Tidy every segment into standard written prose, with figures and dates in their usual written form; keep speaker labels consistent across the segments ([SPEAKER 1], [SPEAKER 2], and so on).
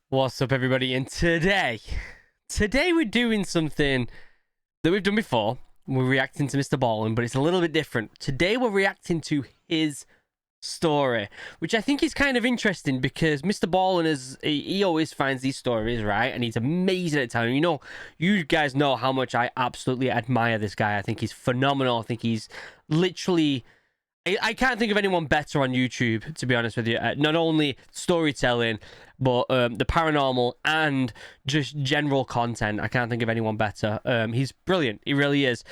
[SPEAKER 1] What's up, everybody? And today we're doing something that we've done before. We're reacting to MrBallens, but it's a little bit different. Today we're reacting to his story, which I think is kind of interesting because MrBallens he always finds these stories, right? And he's amazing at telling. You guys know how much I absolutely admire this guy. I think he's phenomenal. I think he's literally. I can't think of anyone better on YouTube, to be honest with you. Not only storytelling, but the paranormal and just general content. I can't think of anyone better. He's brilliant. He really is.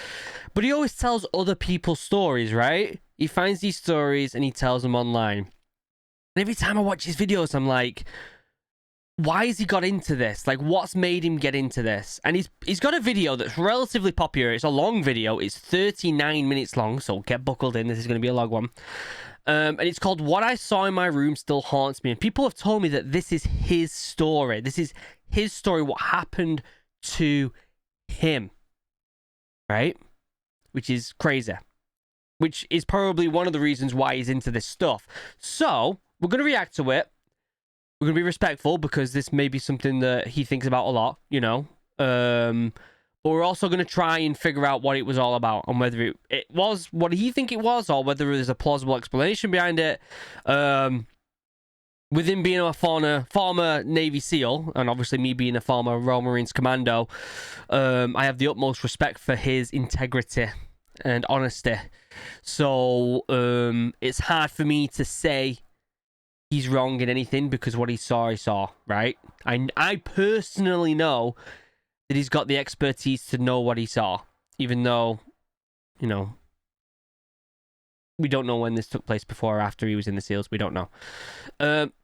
[SPEAKER 1] But he always tells other people's stories, right? He finds these stories and he tells them online. And every time I watch his videos, I'm like, why has he got into this? Like, what's made him get into this? And he's got a video that's relatively popular. It's a long video. It's 39 minutes long, so get buckled in. This is going to be a long one. And it's called What I Saw in My Room Still Haunts Me. And people have told me that this is his story. This is his story, what happened to him. Right? Which is crazy. Which is probably one of the reasons why he's into this stuff. So, we're going to react to it. We're going to be respectful because this may be something that he thinks about a lot, but we're also going to try and figure out what it was all about and whether it was what he think it was or whether there's a plausible explanation behind it. With him being a former Navy SEAL, and obviously me being a former Royal Marines Commando, I have the utmost respect for his integrity and honesty. So it's hard for me to say he's wrong in anything because what he saw, right? I personally know that he's got the expertise to know what he saw, even though, we don't know when this took place before or after he was in the SEALs. We don't know.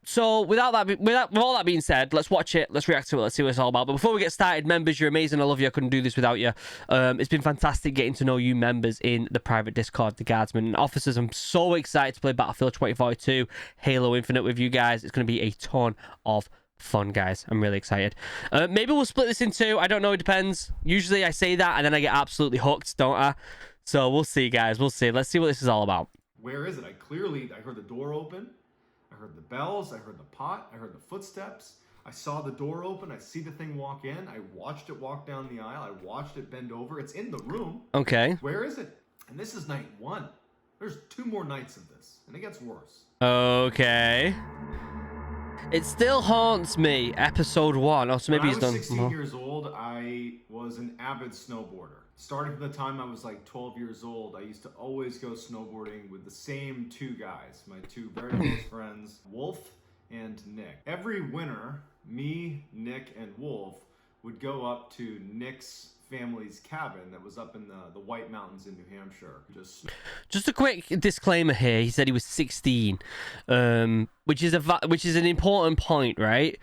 [SPEAKER 1] So with all that being said, let's watch it. Let's react to it. Let's see what it's all about. But before we get started, members, you're amazing. I love you. I couldn't do this without you. It's been fantastic getting to know you members in the private Discord, the guardsmen and officers. I'm so excited to play Battlefield 2042, Halo Infinite with you guys. It's going to be a ton of fun, guys. I'm really excited. Maybe we'll split this in two. I don't know. It depends. Usually I say that and then I get absolutely hooked, don't I? So we'll see, guys. We'll see. Let's see what this is all about.
[SPEAKER 2] Where is it? I heard the door open. I heard the bells. I heard the pot. I heard the footsteps. I saw the door open. I see the thing walk in. I watched it walk down the aisle. I watched it bend over. It's in the room.
[SPEAKER 1] Okay.
[SPEAKER 2] Where is it? And this is night 1. There's 2 more nights of this, and it gets worse.
[SPEAKER 1] Okay. It still haunts me. Episode 1. Oh, so maybe he's done.
[SPEAKER 2] When I was 16 years old, I was an avid snowboarder. Starting from the time I was like 12 years old, I used to always go snowboarding with the same 2 guys, my 2 very close friends, Wolf and Nick. Every winter, me, Nick, and Wolf would go up to Nick's family's cabin that was up in the White Mountains in New Hampshire.
[SPEAKER 1] Just a quick disclaimer here. He said he was 16, which is an important point, right?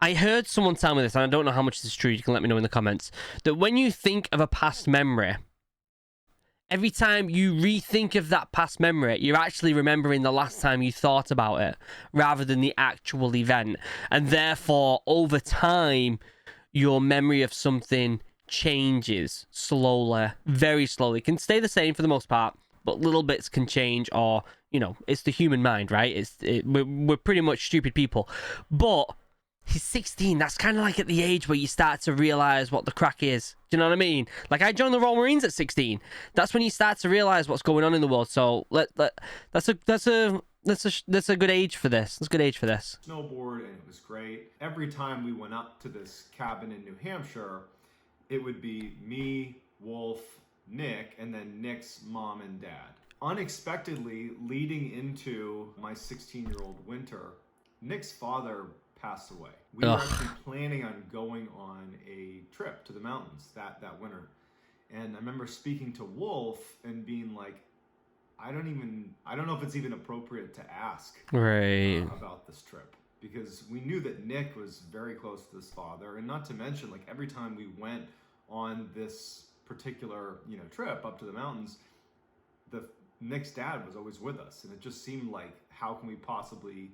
[SPEAKER 1] I heard someone tell me this, and I don't know how much this is true. You can let me know in the comments. That when you think of a past memory, every time you rethink of that past memory, you're actually remembering the last time you thought about it, rather than the actual event. And therefore, over time, your memory of something changes slowly, very slowly. It can stay the same for the most part, but little bits can change, or, it's the human mind, right? We're pretty much stupid people. But he's 16. That's kind of like at the age where you start to realize what the crack is. Do you know what I mean? Like, I joined the Royal Marines at 16. That's when you start to realize what's going on in the world. So that's a good age for this. That's a good age for this.
[SPEAKER 2] Snowboard, and it was great. Every time we went up to this cabin in New Hampshire, it would be me, Wolf, Nick, and then Nick's mom and dad. Unexpectedly, leading into my 16-year-old winter, Nick's father passed away. We were actually planning on going on a trip to the mountains that winter. And I remember speaking to Wolf and being like, I don't know if it's even appropriate to ask about this trip, because we knew that Nick was very close to his father, and not to mention, like, every time we went on this particular trip up to the mountains, Nick's dad was always with us, and it just seemed like, how can we possibly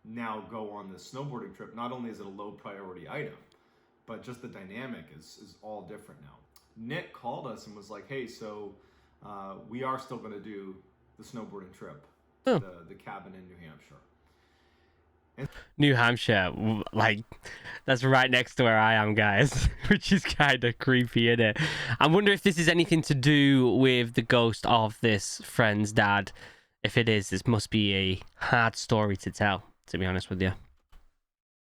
[SPEAKER 2] now go on this snowboarding trip? Not only is it a low priority item, but just the dynamic is all different now. Nick called us and was like, hey, so we are still going to do the snowboarding trip, the cabin in New Hampshire.
[SPEAKER 1] New Hampshire, like, that's right next to where I am, guys, which is kind of creepy, isn't it? I wonder if this is anything to do with the ghost of this friend's dad. If it is, this must be a hard story to tell, to be honest with you.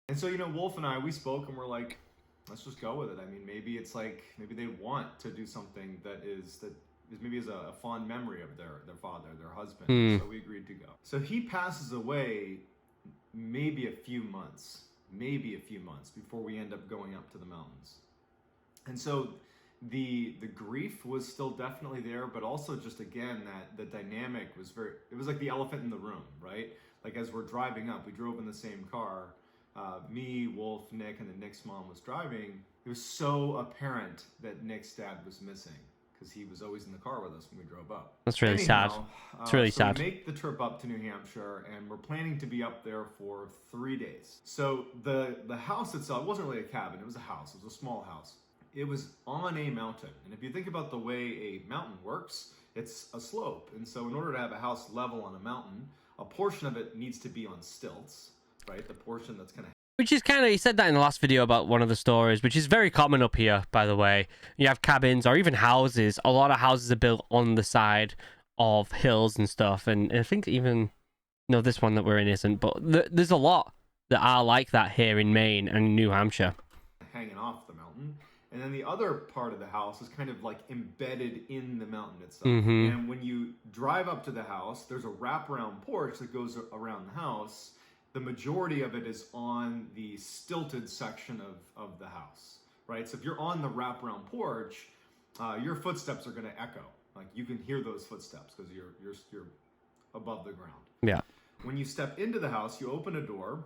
[SPEAKER 2] And so, Wolf and I, we spoke and we're like, let's just go with it. I mean, maybe it's like, maybe they want to do something that is maybe is a fond memory of their father, their husband. So we agreed to go. So he passes away maybe a few months before we end up going up to the mountains. And so the grief was still definitely there, but also just, again, that the dynamic was it was like the elephant in the room, right? Like, as we're driving up, we drove in the same car, me, Wolf, Nick, and then Nick's mom was driving. It was so apparent that Nick's dad was missing, because he was always in the car with us when we drove up.
[SPEAKER 1] That's really sad. It's really sad.
[SPEAKER 2] We make the trip up to New Hampshire, and we're planning to be up there for 3 days. So the house itself wasn't really a cabin. It was a house. It was a small house. It was on a mountain. And if you think about the way a mountain works, it's a slope. And so in order to have a house level on a mountain, a portion of it needs to be on stilts, right? The portion that's kind of...
[SPEAKER 1] Which is kind of, he said that in the last video about one of the stories, which is very common up here, by the way. You have cabins or even houses. A lot of houses are built on the side of hills and stuff. And I think even, no, this one that we're in isn't, but there's a lot that are like that here in Maine and New Hampshire.
[SPEAKER 2] Hanging off the mountain. And then the other part of the house is kind of like embedded in the mountain itself. And when you drive up to the house, there's a wraparound porch that goes around the house. The majority of it is on the stilted section of the house, right? So if you're on the wraparound porch, your footsteps are going to echo. Like, you can hear those footsteps because you're above the ground.
[SPEAKER 1] Yeah.
[SPEAKER 2] When you step into the house, you open a door.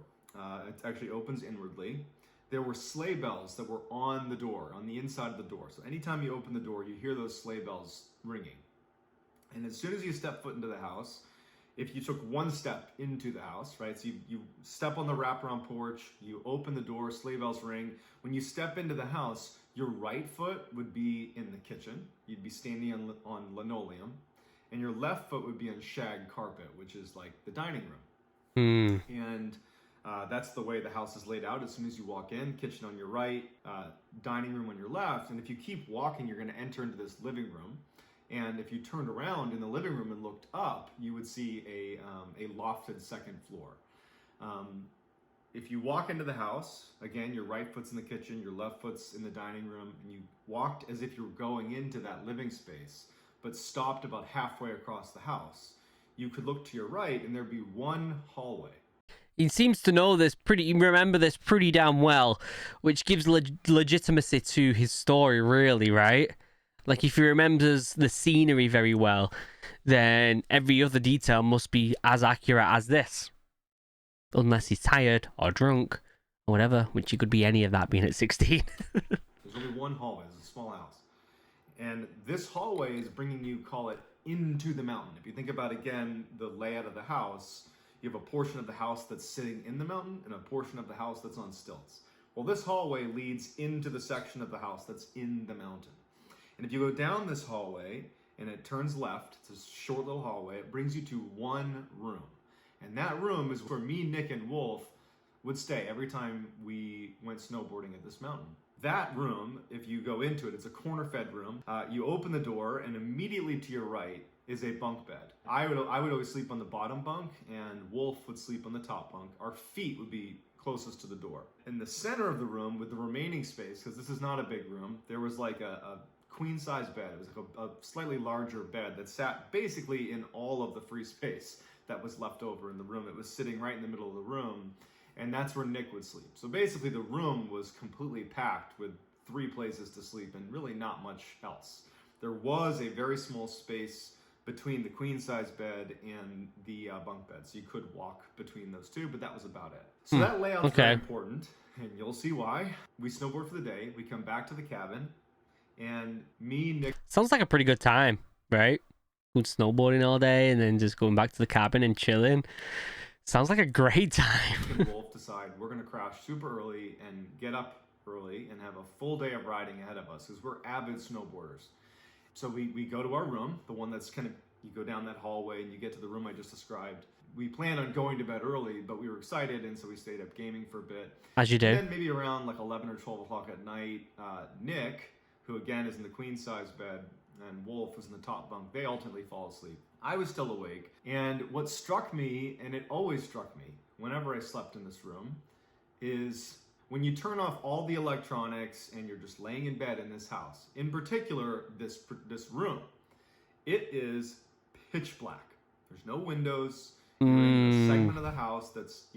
[SPEAKER 2] It actually opens inwardly. There were sleigh bells that were on the door, on the inside of the door. So anytime you open the door, you hear those sleigh bells ringing. And as soon as you step foot into the house, if you took one step into the house, right? So you step on the wraparound porch, you open the door, sleigh bells ring. When you step into the house, your right foot would be in the kitchen. You'd be standing on linoleum. And your left foot would be on shag carpet, which is like the dining room. And that's the way the house is laid out. As soon as you walk in, kitchen on your right, dining room on your left. And if you keep walking, you're going to enter into this living room. And if you turned around in the living room and looked up, you would see a lofted second floor. If you walk into the house, again, your right foot's in the kitchen, your left foot's in the dining room, and you walked as if you were going into that living space, but stopped about halfway across the house, you could look to your right and there'd be one hallway.
[SPEAKER 1] He seems to know this remember this pretty damn well, which gives legitimacy to his story, really, right? Like, if he remembers the scenery very well, then every other detail must be as accurate as this. Unless he's tired or drunk or whatever, which he could be any of that being at 16.
[SPEAKER 2] There's only one hallway. It's a small house. And this hallway is bringing you, call it, into the mountain. If you think about, again, the layout of the house, you have a portion of the house that's sitting in the mountain and a portion of the house that's on stilts. Well, this hallway leads into the section of the house that's in the mountain. And if you go down this hallway and it turns left, it's a short little hallway, it brings you to one room. And that room is where me, Nick, and Wolf would stay every time we went snowboarding at this mountain. That room, if you go into it, it's a corner-fed room. You open the door, and immediately to your right is a bunk bed. I would always sleep on the bottom bunk, and Wolf would sleep on the top bunk. Our feet would be closest to the door. In the center of the room, with the remaining space, because this is not a big room, there was like a queen-size bed. It was like a slightly larger bed that sat basically in all of the free space that was left over in the room. It was sitting right in the middle of the room, and that's where Nick would sleep. So basically the room was completely packed with 3 places to sleep and really not much else. There was a very small space between the queen-size bed and the bunk bed, so you could walk between those two, but that was about it. So that layout's very important, and you'll see why. We snowboard for the day, we come back to the cabin, and me, Nick...
[SPEAKER 1] Sounds like a pretty good time, right? Going snowboarding all day and then just going back to the cabin and chilling. Sounds like a great time.
[SPEAKER 2] and Wolf decide we're going to crash super early and get up early and have a full day of riding ahead of us because we're avid snowboarders. So we go to our room, the one that's kind of, you go down that hallway and you get to the room I just described. we planned on going to bed early, but we were excited, and so we stayed up gaming for a bit.
[SPEAKER 1] As you do.
[SPEAKER 2] And then maybe around like 11 or 12 o'clock at night, Nick, who again is in the queen size bed, and Wolf was in the top bunk, they ultimately fall asleep. I was still awake, and what struck me, and it always struck me whenever I slept in this room, is when you turn off all the electronics and you're just laying in bed in this house, in particular this room, it is pitch black. There's no windows. You're in the segment of the house that's,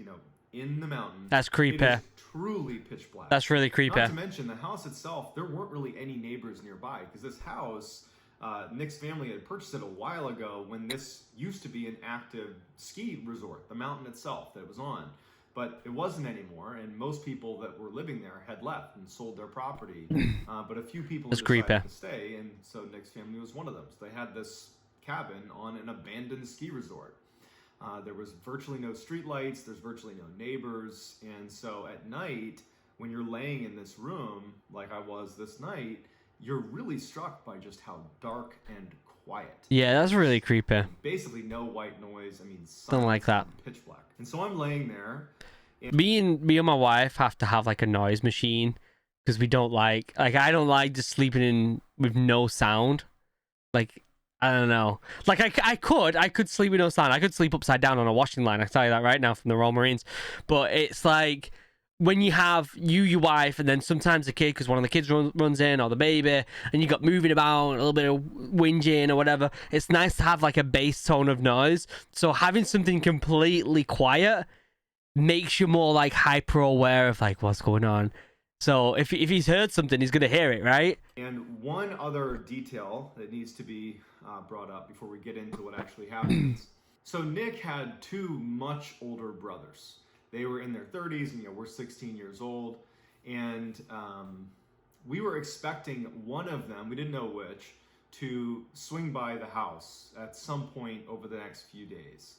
[SPEAKER 2] in the mountain.
[SPEAKER 1] That's creepy.
[SPEAKER 2] It is truly pitch black.
[SPEAKER 1] That's really creepy.
[SPEAKER 2] Not to mention the house itself, there weren't really any neighbors nearby, because this house, Nick's family had purchased it a while ago when this used to be an active ski resort, the mountain itself that it was on. But it wasn't anymore, and most people that were living there had left and sold their property. But a few people decided to stay, and so Nick's family was one of them. So they had this cabin on an abandoned ski resort. There was virtually no street lights, there's virtually no neighbors, and so at night, when you're laying in this room, like I was this night, you're really struck by just how dark and quiet.
[SPEAKER 1] Yeah, that's really creepy.
[SPEAKER 2] Basically no white noise,
[SPEAKER 1] don't like that.
[SPEAKER 2] Pitch black. And so I'm laying there.
[SPEAKER 1] Me and my wife have to have like a noise machine, because we don't like I don't like just sleeping in with no sound. Like, I don't know. Like I could sleep with no sound. I could sleep upside down on a washing line. I tell you that right now from the Royal Marines. But it's like when you have your wife, and then sometimes the kid, because one of the kids runs in, or the baby, and you got moving about, a little bit of whinging or whatever. It's nice to have like a bass tone of noise. So having something completely quiet makes you more like hyper aware of like what's going on. So if he's heard something, he's gonna hear it, right?
[SPEAKER 2] And one other detail that needs to be brought up before we get into what actually happens. So Nick had two much older brothers. They were in their 30s, and we're 16 years old, and we were expecting one of them, we didn't know which, to swing by the house at some point over the next few days.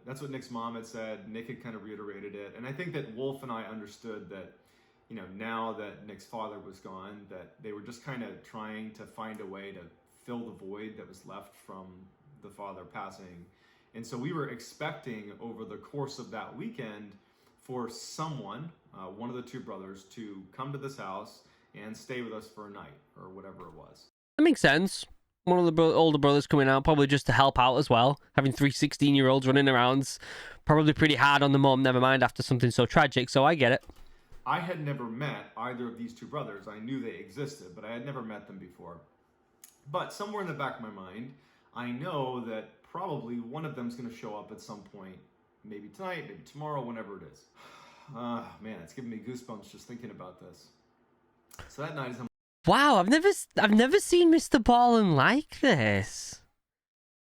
[SPEAKER 2] That's what Nick's mom had said. Nick had kind of reiterated it. And I think that Wolf and I understood that, now that Nick's father was gone, that they were just kind of trying to find a way to fill the void that was left from the father passing. And so we were expecting over the course of that weekend for someone, one of the two brothers, to come to this house and stay with us for a night or whatever it was.
[SPEAKER 1] That makes sense. One of the older brothers coming out, probably just to help out as well. Having 3 16-year-olds running around, probably pretty hard on the mum, never mind after something so tragic, so I get it.
[SPEAKER 2] I had never met either of these two brothers. I knew they existed, but I had never met them before. But somewhere in the back of my mind, I know that probably one of them's going to show up at some point, maybe tonight, maybe tomorrow, whenever it is. Man, it's giving me goosebumps just thinking about this. So that night,
[SPEAKER 1] wow, I've never seen MrBallens like this.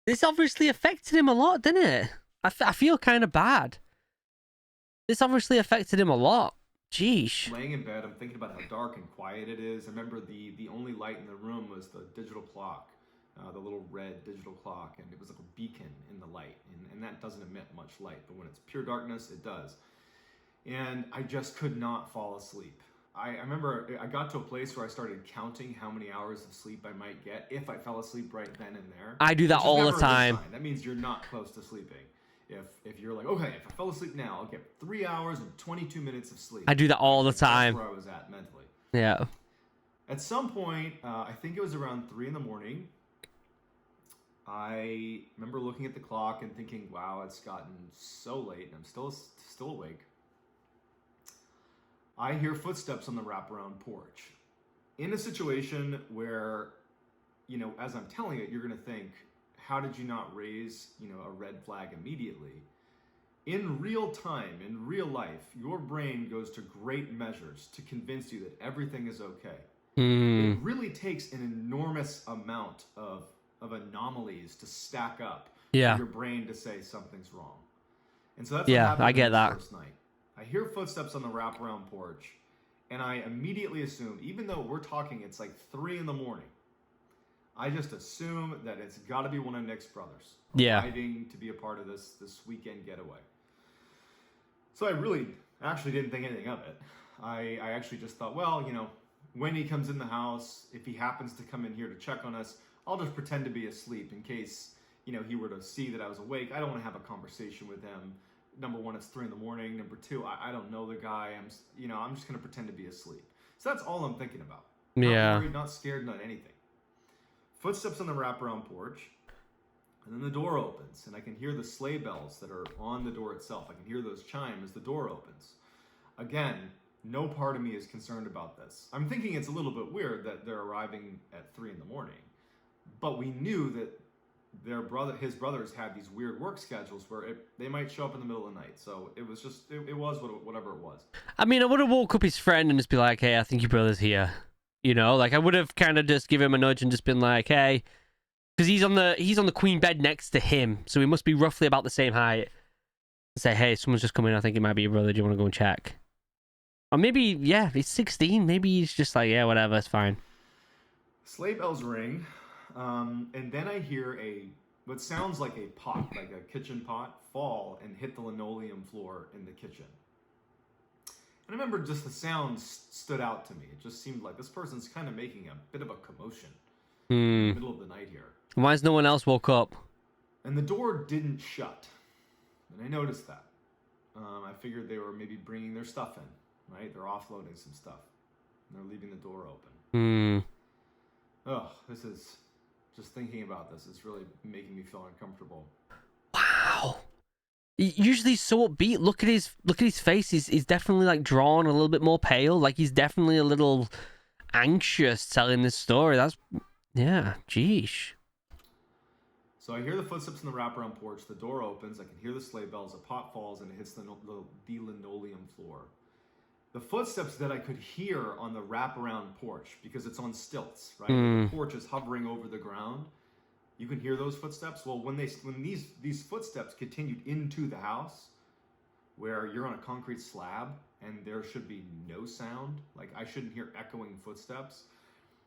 [SPEAKER 1] This obviously affected him a lot, didn't it? I feel kind of bad. This obviously affected him a lot. Jeesh.
[SPEAKER 2] Laying in bed, I'm thinking about how dark and quiet it is. I remember the only light in the room was the digital clock, the little red digital clock, and it was like a beacon in the light, and that doesn't emit much light, but when it's pure darkness, it does. And I just could not fall asleep. I remember I got to a place where I started counting how many hours of sleep I might get if I fell asleep right then and there.
[SPEAKER 1] I do that all the time.
[SPEAKER 2] That means you're not close to sleeping. If you're like, okay, if I fell asleep now, I'll get 3 hours and 22 minutes of sleep.
[SPEAKER 1] I do that all the time.
[SPEAKER 2] That's where I was at mentally.
[SPEAKER 1] Yeah.
[SPEAKER 2] At some point, I think it was around 3 a.m, I remember looking at the clock and thinking, wow, it's gotten so late and I'm still awake. I hear footsteps on the wraparound porch. In a situation where, as I'm telling it, you're going to think, how did you not raise, a red flag immediately? In real time, in real life, your brain goes to great measures to convince you that everything is okay. It really takes an enormous amount of anomalies to stack up for your brain to say something's wrong. And so that's what happened
[SPEAKER 1] I get that.
[SPEAKER 2] First night. I hear footsteps on the wraparound porch, and I immediately assume, even though we're talking, it's like 3 a.m, I just assume that it's got to be one of Nick's brothers arriving to be a part of this weekend getaway. So I really actually didn't think anything of it. I actually just thought, well, when he comes in the house, if he happens to come in here to check on us, I'll just pretend to be asleep in case, he were to see that I was awake, I don't want to have a conversation with him. Number one, it's 3 in the morning. Number two, I don't know the guy. I'm just going to pretend to be asleep. So that's all I'm thinking about.
[SPEAKER 1] Yeah.
[SPEAKER 2] Not worried, not scared, not anything. Footsteps on the wraparound porch. And then the door opens, and I can hear the sleigh bells that are on the door itself. I can hear those chime as the door opens. Again, no part of me is concerned about this. I'm thinking it's a little bit weird that they're arriving at 3 in the morning. But we knew that his brothers had these weird work schedules where they might show up in the middle of the night. So it was just, it was whatever it was.
[SPEAKER 1] I mean, I would have woke up his friend and just be like, hey, I think your brother's here. Like I would have kind of just give him a nudge and just been like, hey, because he's on the queen bed next to him, so he must be roughly about the same height. Say, hey, someone's just come in. I think it might be your brother. Do you want to go and check? Or maybe, yeah, he's 16. Maybe he's just like, yeah, whatever, it's fine.
[SPEAKER 2] Sleigh bells ring, and then I hear what sounds like a pot, like a kitchen pot, fall and hit the linoleum floor in the kitchen. And I remember just the sound stood out to me. It just seemed like this person's kind of making a bit of a commotion in the middle of the night here.
[SPEAKER 1] Why has no one else woke up?
[SPEAKER 2] And the door didn't shut. And I noticed that. I figured they were maybe bringing their stuff in, right? They're offloading some stuff. And they're leaving the door open. Oh, this is... Just thinking about this is really making me feel uncomfortable.
[SPEAKER 1] Wow. Usually he's so upbeat. Look at his face. He's definitely like drawn a little bit more pale. Like he's definitely a little anxious telling this story. Yeah, geesh.
[SPEAKER 2] So I hear the footsteps in the wraparound porch. The door opens. I can hear the sleigh bells. A pot falls and it hits the linoleum floor. The footsteps that I could hear on the wraparound porch, because it's on stilts, right? The porch is hovering over the ground. You can hear those footsteps. Well, when these footsteps continued into the house, where you're on a concrete slab and there should be no sound, like I shouldn't hear echoing footsteps,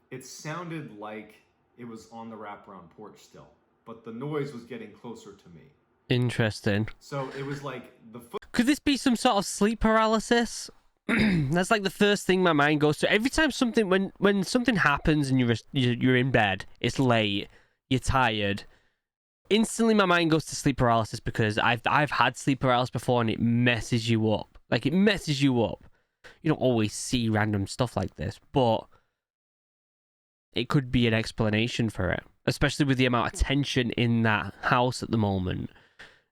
[SPEAKER 2] it sounded like it was on the wraparound porch still, but the noise was getting closer to me.
[SPEAKER 1] Interesting.
[SPEAKER 2] So it was like
[SPEAKER 1] Could this be some sort of sleep paralysis? That's like the first thing my mind goes to. Every time when something happens and you're in bed, it's late, you're tired, instantly my mind goes to sleep paralysis, because I've had sleep paralysis before and it messes you up. Like it messes you up. You don't always see random stuff like this, but it could be an explanation for it, especially with the amount of tension in that house at the moment.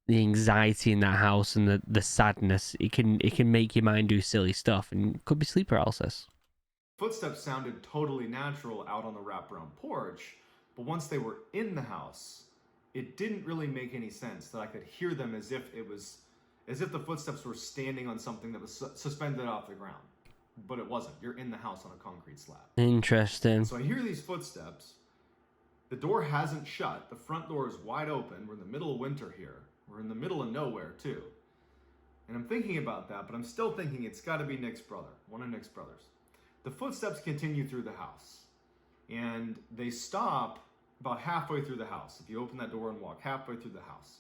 [SPEAKER 1] The anxiety in that house and the sadness, it can make your mind do silly stuff, and it could be sleep paralysis.
[SPEAKER 2] Footsteps sounded totally natural out on the wraparound porch, but once they were in the house, it didn't really make any sense that I could hear them as if the footsteps were standing on something that was suspended off the ground. But it wasn't. You're in the house on a concrete slab.
[SPEAKER 1] Interesting.
[SPEAKER 2] So I hear these footsteps. The door hasn't shut. The front door is wide open. We're in the middle of winter here. We're in the middle of nowhere, too. And I'm thinking about that, but I'm still thinking it's got to be Nick's brother, one of Nick's brothers. The footsteps continue through the house, and they stop about halfway through the house. If you open that door and walk halfway through the house.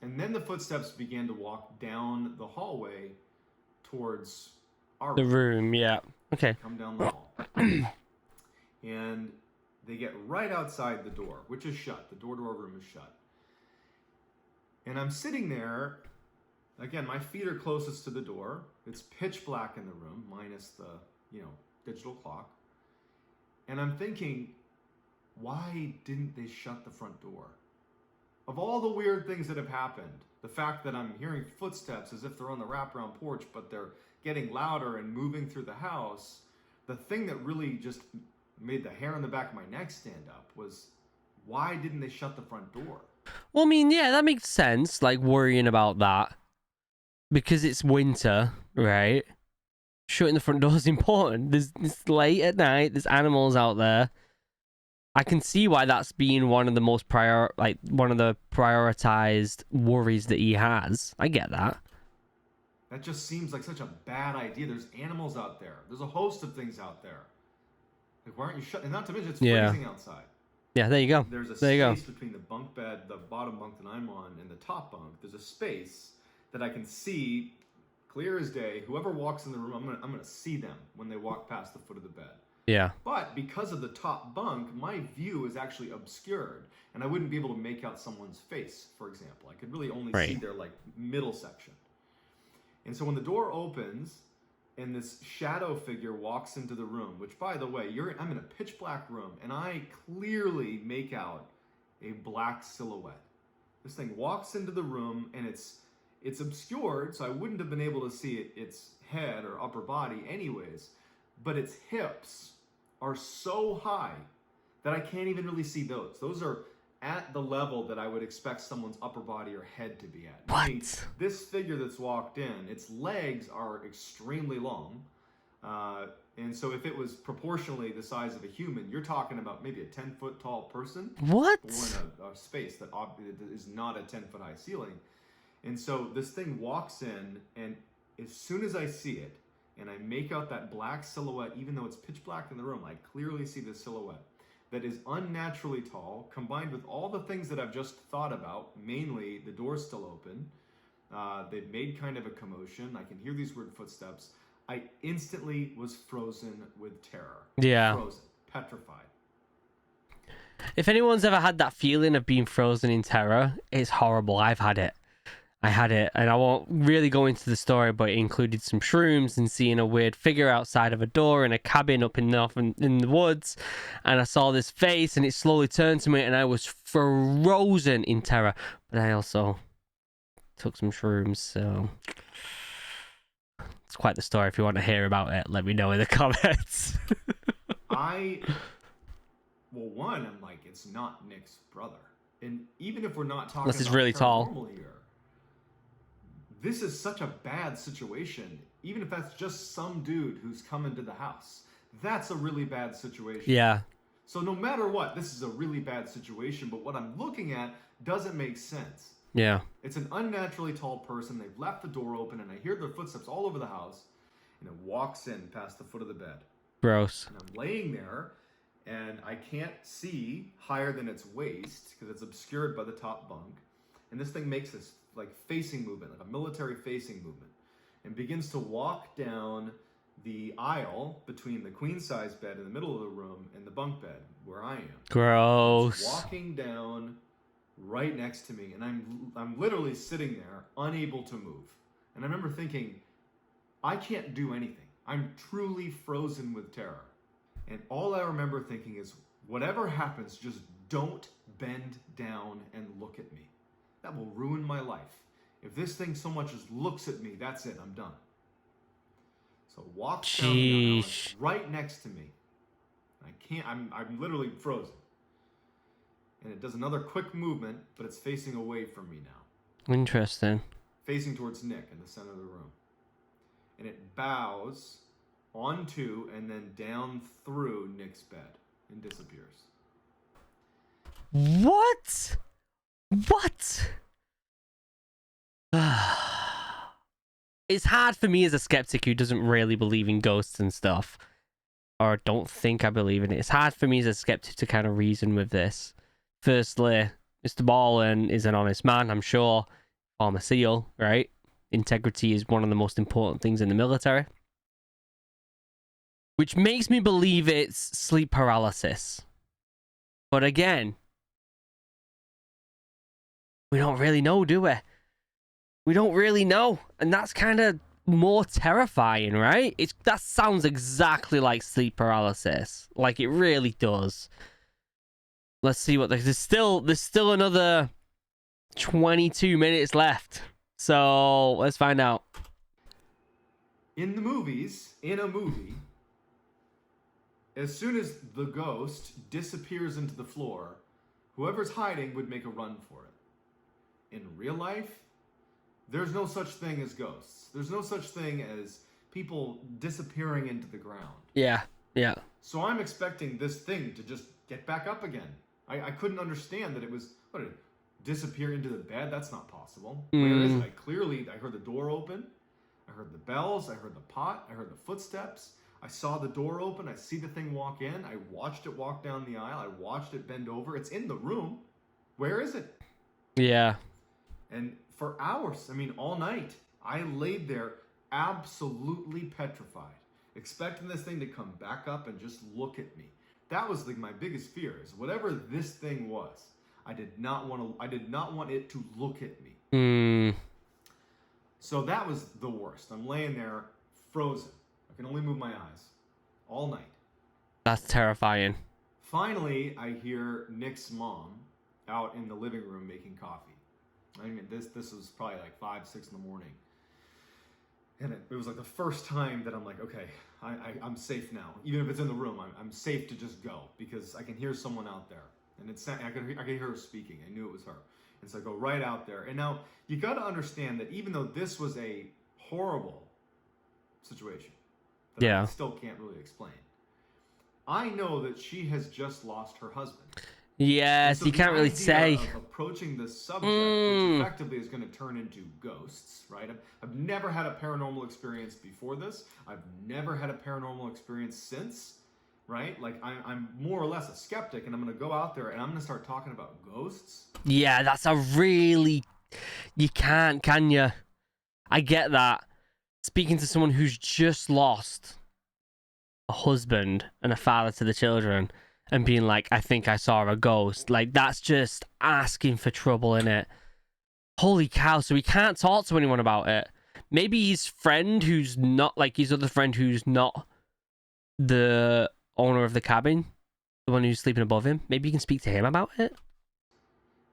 [SPEAKER 2] And then the footsteps began to walk down the hallway towards
[SPEAKER 1] the room. Yeah. Okay.
[SPEAKER 2] Come down the hall. And they get right outside the door, which is shut. The door to our room is shut. And I'm sitting there. Again, my feet are closest to the door. It's pitch black in the room, minus the, digital clock. And I'm thinking, why didn't they shut the front door? Of all the weird things that have happened, the fact that I'm hearing footsteps as if they're on the wraparound porch, but they're getting louder and moving through the house, the thing that really just made the hair on the back of my neck stand up was, why didn't they shut the front door?
[SPEAKER 1] Well, I mean, yeah, that makes sense, like worrying about that. Because it's winter, right? Shutting the front door is important. It's late at night, there's animals out there. I can see why that's being one of the most one of the prioritized worries that he has. I get that.
[SPEAKER 2] That just seems like such a bad idea. There's animals out there. There's a host of things out there. Like, why aren't you shutting? And not to mention, it's freezing outside.
[SPEAKER 1] Yeah, there you go.
[SPEAKER 2] There's a space between the bunk bed, the bottom bunk that I'm on, and the top bunk. There's a space that I can see clear as day. Whoever walks in the room, I'm gonna see them when they walk past the foot of the bed.
[SPEAKER 1] Yeah.
[SPEAKER 2] But because of the top bunk, my view is actually obscured, and I wouldn't be able to make out someone's face, for example. I could really only see
[SPEAKER 1] Right.
[SPEAKER 2] their like middle section. And so when the door opens and this shadow figure walks into the room, which by the way, I'm in a pitch black room, and I clearly make out a black silhouette. This thing walks into the room, and it's obscured, so I wouldn't have been able to see its head or upper body anyways, but its hips are so high that I can't even really see those. Those are at the level that I would expect someone's upper body or head to be at.
[SPEAKER 1] What?
[SPEAKER 2] Meaning, this figure that's walked in, its legs are extremely long. And so if it was proportionally the size of a human, you're talking about maybe a 10-foot tall person.
[SPEAKER 1] What?
[SPEAKER 2] Or in a space that is not a 10-foot high ceiling. And so this thing walks in, and as soon as I see it, and I make out that black silhouette, even though it's pitch black in the room, I clearly see the silhouette that is unnaturally tall, combined with all the things that I've just thought about, mainly the door's still open. They've made kind of a commotion. I can hear these weird footsteps. I instantly was frozen with terror.
[SPEAKER 1] Yeah.
[SPEAKER 2] Frozen, petrified.
[SPEAKER 1] If anyone's ever had that feeling of being frozen in terror, it's horrible. I've had it. I had it, and I won't really go into the story, but it included some shrooms and seeing a weird figure outside of a door in a cabin up in the woods, and I saw this face, and it slowly turned to me, and I was frozen in terror. But I also took some shrooms, so it's quite the story. If you want to hear about it, let me know in the comments.
[SPEAKER 2] One, I'm like, it's not Nick's brother, and even if we're not talking
[SPEAKER 1] Unless it's
[SPEAKER 2] about
[SPEAKER 1] really tall.
[SPEAKER 2] paranormal here, this is such a bad situation. Even if that's just some dude who's come into the house, that's a really bad situation.
[SPEAKER 1] Yeah.
[SPEAKER 2] So no matter what, this is a really bad situation, but what I'm looking at doesn't make sense.
[SPEAKER 1] Yeah.
[SPEAKER 2] It's an unnaturally tall person. They've left the door open, and I hear their footsteps all over the house, and it walks in past the foot of the bed.
[SPEAKER 1] Gross.
[SPEAKER 2] And I'm laying there, and I can't see higher than its waist because it's obscured by the top bunk. And this thing makes this like facing movement, like a military facing movement, and begins to walk down the aisle between the queen size bed in the middle of the room and the bunk bed where I am.
[SPEAKER 1] Gross.
[SPEAKER 2] It's walking down right next to me, and I'm literally sitting there unable to move. And I remember thinking, I can't do anything. I'm truly frozen with terror. And all I remember thinking is, whatever happens, just don't bend down and look at me. That will ruin my life. If this thing so much as looks at me, that's it, I'm done. So walks down the aisle, it's right next to me. I'm literally frozen. And it does another quick movement, but it's facing away from me now.
[SPEAKER 1] Interesting.
[SPEAKER 2] Facing towards Nick in the center of the room. And it bows onto and then down through Nick's bed and disappears.
[SPEAKER 1] What? What? It's hard for me as a skeptic who doesn't really believe in ghosts and stuff, or don't think I believe in it. It's hard for me as a skeptic to kind of reason with this. Firstly, MrBallens is an honest man, I'm sure. Former SEAL, right? Integrity is one of the most important things in the military. Which makes me believe it's sleep paralysis. But again, we don't really know, do we? We don't really know. And that's kind of more terrifying, right? That sounds exactly like sleep paralysis. Like, it really does. Let's see what there's still another 22 minutes left. So let's find out.
[SPEAKER 2] In a movie, as soon as the ghost disappears into the floor, whoever's hiding would make a run for it. In real life, there's no such thing as ghosts. There's no such thing as people disappearing into the ground.
[SPEAKER 1] Yeah.
[SPEAKER 2] So I'm expecting this thing to just get back up again. I couldn't understand that it was, what, did it disappear into the bed? That's not possible. Where is it? I heard the door open. I heard the bells. I heard the pot. I heard the footsteps. I saw the door open. I see the thing walk in. I watched it walk down the aisle. I watched it bend over. It's in the room. Where is it?
[SPEAKER 1] Yeah.
[SPEAKER 2] And for hours, all night, I laid there absolutely petrified. expecting this thing to come back up and just look at me. That was like my biggest fear, is whatever this thing was, I did not want it to look at me. So that was the worst. I'm laying there frozen. I can only move my eyes all night.
[SPEAKER 1] That's terrifying.
[SPEAKER 2] Finally, I hear Nick's mom out in the living room making coffee. I mean, this was probably like 5, 6 in the morning. And it was like the first time that I'm like, okay, I'm safe now. Even if it's in the room, I'm safe to just go because I can hear someone out there. And I could hear her speaking. I knew it was her. And so I go right out there. And now you got to understand that even though this was a horrible situation that I still can't really explain, I know that she has just lost her husband.
[SPEAKER 1] Yes,
[SPEAKER 2] so
[SPEAKER 1] you can't really say.
[SPEAKER 2] Of approaching this subject, which effectively is going to turn into ghosts, right? I've never had a paranormal experience before this. I've never had a paranormal experience since, right? Like I'm more or less a skeptic, and I'm going to go out there and I'm going to start talking about ghosts.
[SPEAKER 1] Yeah, that's a really... You can't, can you? I get that. Speaking to someone who's just lost a husband and a father to the children and being like, I think I saw a ghost. Like, that's just asking for trouble, innit? Holy cow, so he can't talk to anyone about it. Maybe his friend who's not, like his other friend who's not the owner of the cabin, the one who's sleeping above him, maybe you can speak to him about it?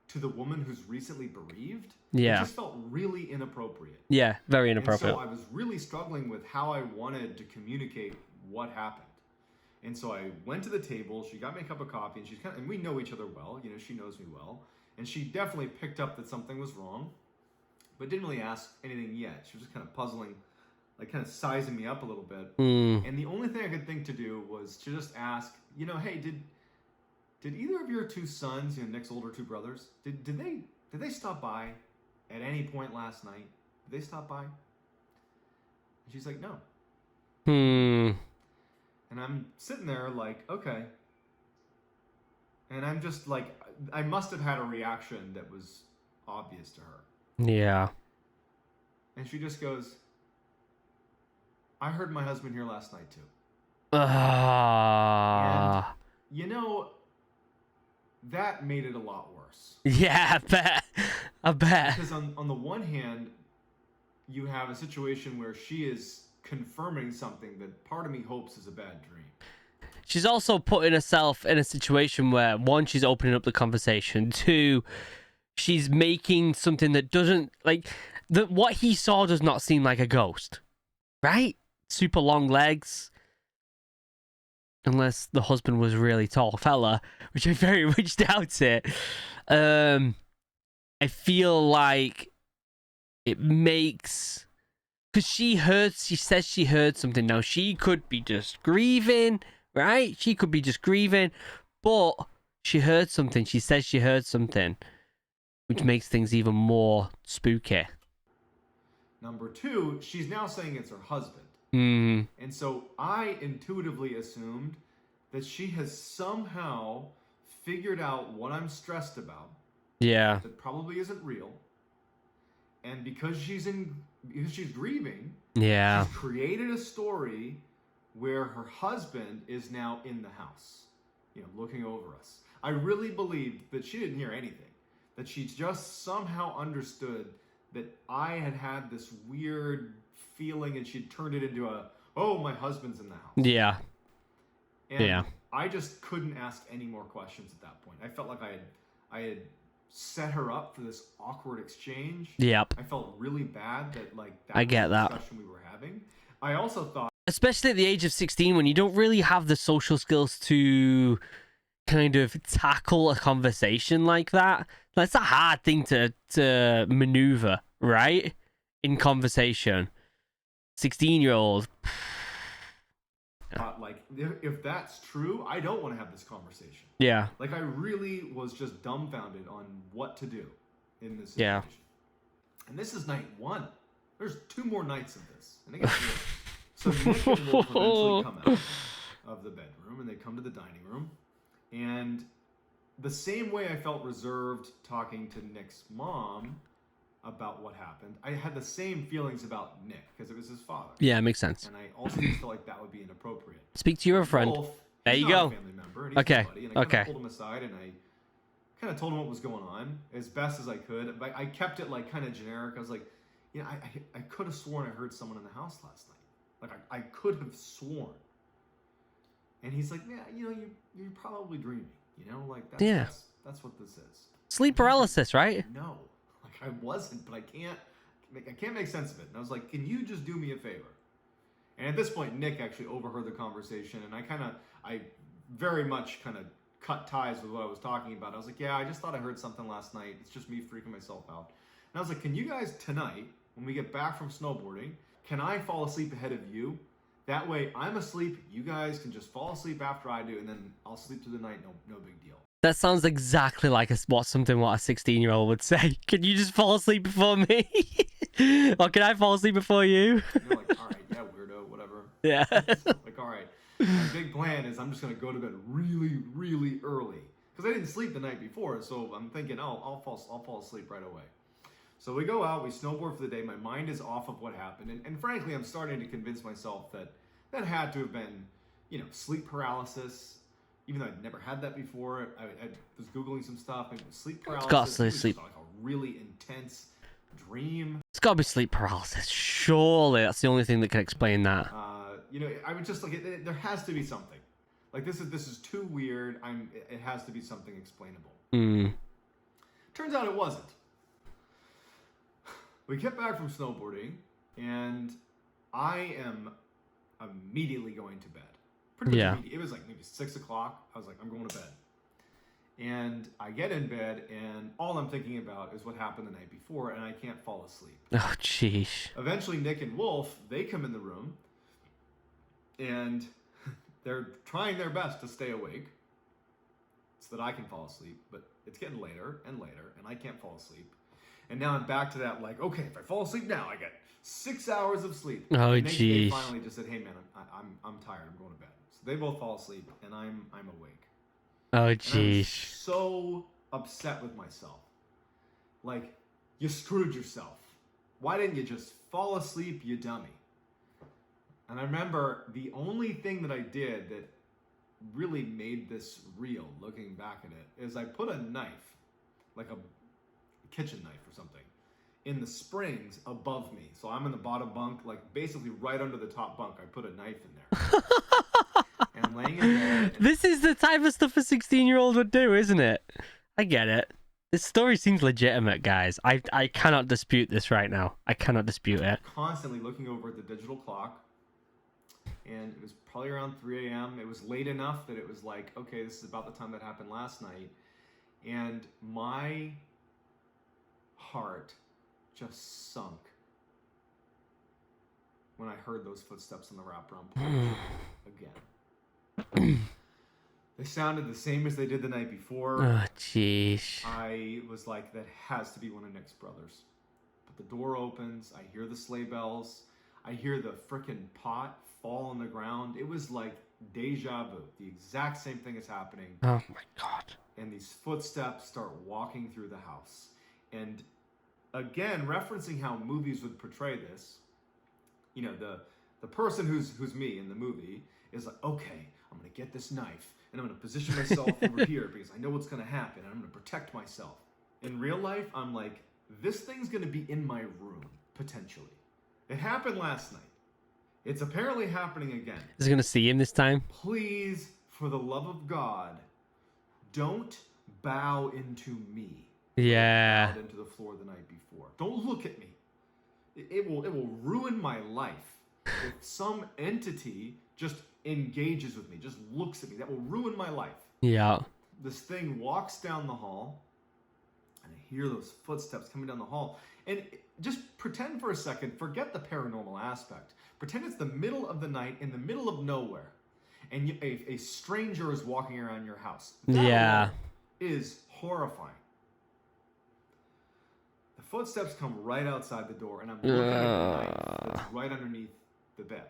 [SPEAKER 2] To the woman who's recently bereaved?
[SPEAKER 1] Yeah.
[SPEAKER 2] It just felt really inappropriate.
[SPEAKER 1] Yeah, very inappropriate.
[SPEAKER 2] And so I was really struggling with how I wanted to communicate what happened. And so I went to the table, she got me a cup of coffee, and and we know each other well, you know, she knows me well. And she definitely picked up that something was wrong, but didn't really ask anything yet. She was just kind of puzzling, like kind of sizing me up a little bit. And the only thing I could think to do was to just ask, you know, hey, did either of your two sons, you know, Nick's older two brothers, did they stop by at any point last night? Did they stop by? And she's like, no. And I'm sitting there like, okay. And I'm just like, I must have had a reaction that was obvious to her.
[SPEAKER 1] Yeah.
[SPEAKER 2] And she just goes, I heard my husband here last night too. And, you know, that made it a lot worse.
[SPEAKER 1] Yeah, I bet.
[SPEAKER 2] Because on the one hand, you have a situation where she is confirming something that part of me hopes is a bad dream.
[SPEAKER 1] She's also putting herself in a situation where, one, she's opening up the conversation. Two, she's making something that doesn't, like, what he saw does not seem like a ghost. Right? Super long legs. Unless the husband was a really tall fella, which I very much doubt it. I feel like it makes... Because she says she heard something. Now, she could be just grieving, right? She could be just grieving, but she heard something. She says she heard something, which makes things even more spooky.
[SPEAKER 2] Number two, she's now saying it's her husband.
[SPEAKER 1] And
[SPEAKER 2] so I intuitively assumed that she has somehow figured out what I'm stressed about.
[SPEAKER 1] Yeah.
[SPEAKER 2] That probably isn't real. And because she's grieving,
[SPEAKER 1] yeah,
[SPEAKER 2] she's created a story where her husband is now in the house, you know, looking over us. I really believed that she didn't hear anything, that she just somehow understood that I had this weird feeling and she'd turned it into oh, my husband's in the house.
[SPEAKER 1] Yeah.
[SPEAKER 2] And I just couldn't ask any more questions at that point. I felt like I had set her up for this awkward exchange.
[SPEAKER 1] Yep.
[SPEAKER 2] I felt really bad that
[SPEAKER 1] I get that
[SPEAKER 2] discussion we were having. I also thought,
[SPEAKER 1] especially at the age of 16, when you don't really have the social skills to kind of tackle a conversation like that. That's a hard thing to maneuver, right? In conversation. 16-year-old.
[SPEAKER 2] like, if that's true, I don't want to have this conversation.
[SPEAKER 1] Yeah.
[SPEAKER 2] Like, I really was just dumbfounded on what to do in this situation. Yeah. And this is night one. There's 2 more nights of this. And it gets weird. So Nick and Wolf eventually come out of the bedroom, and they come to the dining room. And the same way I felt reserved talking to Nick's mom about what happened, I had the same feelings about Nick, because it was his father.
[SPEAKER 1] Yeah, it makes sense.
[SPEAKER 2] And I also just felt like that would be
[SPEAKER 1] Speak to your friend.
[SPEAKER 2] Wolf,
[SPEAKER 1] There
[SPEAKER 2] he's
[SPEAKER 1] you
[SPEAKER 2] not
[SPEAKER 1] go.
[SPEAKER 2] a family member, and he's
[SPEAKER 1] Okay.
[SPEAKER 2] my buddy, and I
[SPEAKER 1] Okay.
[SPEAKER 2] pulled him aside and I kind of told him what was going on as best as I could. But I kept it like kind of generic. I was like, you know, I could have sworn I heard someone in the house last night. Like I could have sworn. And he's like, yeah, you know, you're probably dreaming. You know, like that's what this is.
[SPEAKER 1] Sleep paralysis, right?
[SPEAKER 2] No, like I wasn't, but I can't make sense of it. And I was like, can you just do me a favor? And at this point, Nick actually overheard the conversation, and I very much kind of cut ties with what I was talking about. I was like, yeah, I just thought I heard something last night. It's just me freaking myself out. And I was like, can you guys tonight, when we get back from snowboarding, can I fall asleep ahead of you? That way I'm asleep, you guys can just fall asleep after I do, and then I'll sleep through the night, no big deal.
[SPEAKER 1] That sounds exactly like what a 16-year-old would say. Can you just fall asleep before me? Or can I fall asleep before you?
[SPEAKER 2] And they're like, all right, yeah, weirdo, whatever.
[SPEAKER 1] Yeah.
[SPEAKER 2] Like, all right, my big plan is I'm just going to go to bed really, really early. Because I didn't sleep the night before, so I'm thinking, oh, I'll fall asleep right away. So we go out, we snowboard for the day. My mind is off of what happened. And frankly, I'm starting to convince myself that had to have been, you know, sleep paralysis. Even though I'd never had that before. I was Googling some stuff. Maybe sleep paralysis.
[SPEAKER 1] It's got
[SPEAKER 2] It was
[SPEAKER 1] sleep.
[SPEAKER 2] just like a really intense dream.
[SPEAKER 1] It's got to be sleep paralysis. Surely that's the only thing that can explain that.
[SPEAKER 2] You know, I would just like there has to be something. Like this is too weird. It has to be something explainable. Turns out it wasn't. We get back from snowboarding, and I am immediately going to bed. Pretty much immediately. It was like maybe 6 o'clock. I was like, I'm going to bed. And I get in bed, and all I'm thinking about is what happened the night before, and I can't fall asleep.
[SPEAKER 1] Oh, jeez.
[SPEAKER 2] Eventually, Nick and Wolf, they come in the room, and they're trying their best to stay awake so that I can fall asleep, but it's getting later and later, and I can't fall asleep. And now I'm back to that, like, okay, if I fall asleep now, I get 6 hours of sleep.
[SPEAKER 1] Oh,
[SPEAKER 2] and they
[SPEAKER 1] jeez.
[SPEAKER 2] finally just said, hey, man, I'm tired. I'm going to bed. So they both fall asleep, and I'm awake.
[SPEAKER 1] Oh,
[SPEAKER 2] And I'm
[SPEAKER 1] jeez.
[SPEAKER 2] so upset with myself. Like, you screwed yourself. Why didn't you just fall asleep, you dummy? And I remember the only thing that I did that really made this real, looking back at it, is I put a knife, like a kitchen knife or something, in the springs above me. So I'm in the bottom bunk, like basically right under the top bunk. I put a knife in there. And I'm laying in bed.
[SPEAKER 1] This is the type of stuff a 16-year-old would do, isn't it? I get it. This story seems legitimate, guys. I cannot dispute this right now. I cannot dispute it.
[SPEAKER 2] Constantly looking over at the digital clock. And it was probably around 3 a.m. It was late enough that it was like, okay, this is about the time that happened last night. And my heart just sunk when I heard those footsteps on the wraparound porch again. They sounded the same as they did the night before.
[SPEAKER 1] Oh, jeez.
[SPEAKER 2] I was like, that has to be one of Nick's brothers. But the door opens, I hear the sleigh bells, I hear the frickin' pot fall on the ground. It was like deja vu. The exact same thing is happening.
[SPEAKER 1] Oh my god.
[SPEAKER 2] And these footsteps start walking through the house. And again, referencing how movies would portray this, you know, the person who's me in the movie is like, okay, I'm gonna get this knife and I'm gonna position myself over here because I know what's gonna happen and I'm gonna protect myself. In real life, I'm like, this thing's gonna be in my room, potentially. It happened last night. It's apparently happening again.
[SPEAKER 1] Is it gonna see him this time?
[SPEAKER 2] Please, for the love of God, don't bow into me.
[SPEAKER 1] Yeah.
[SPEAKER 2] Bowed into the floor the night before. Don't look at me. It will ruin my life if some entity just engages with me, just looks at me. That will ruin my life.
[SPEAKER 1] Yeah.
[SPEAKER 2] This thing walks down the hall, and I hear those footsteps coming down the hall. And just pretend for a second, forget the paranormal aspect. Pretend it's the middle of the night in the middle of nowhere, and a stranger is walking around your house. That alone is horrifying. The footsteps come right outside the door, and I'm looking at the knife that's right underneath the bed.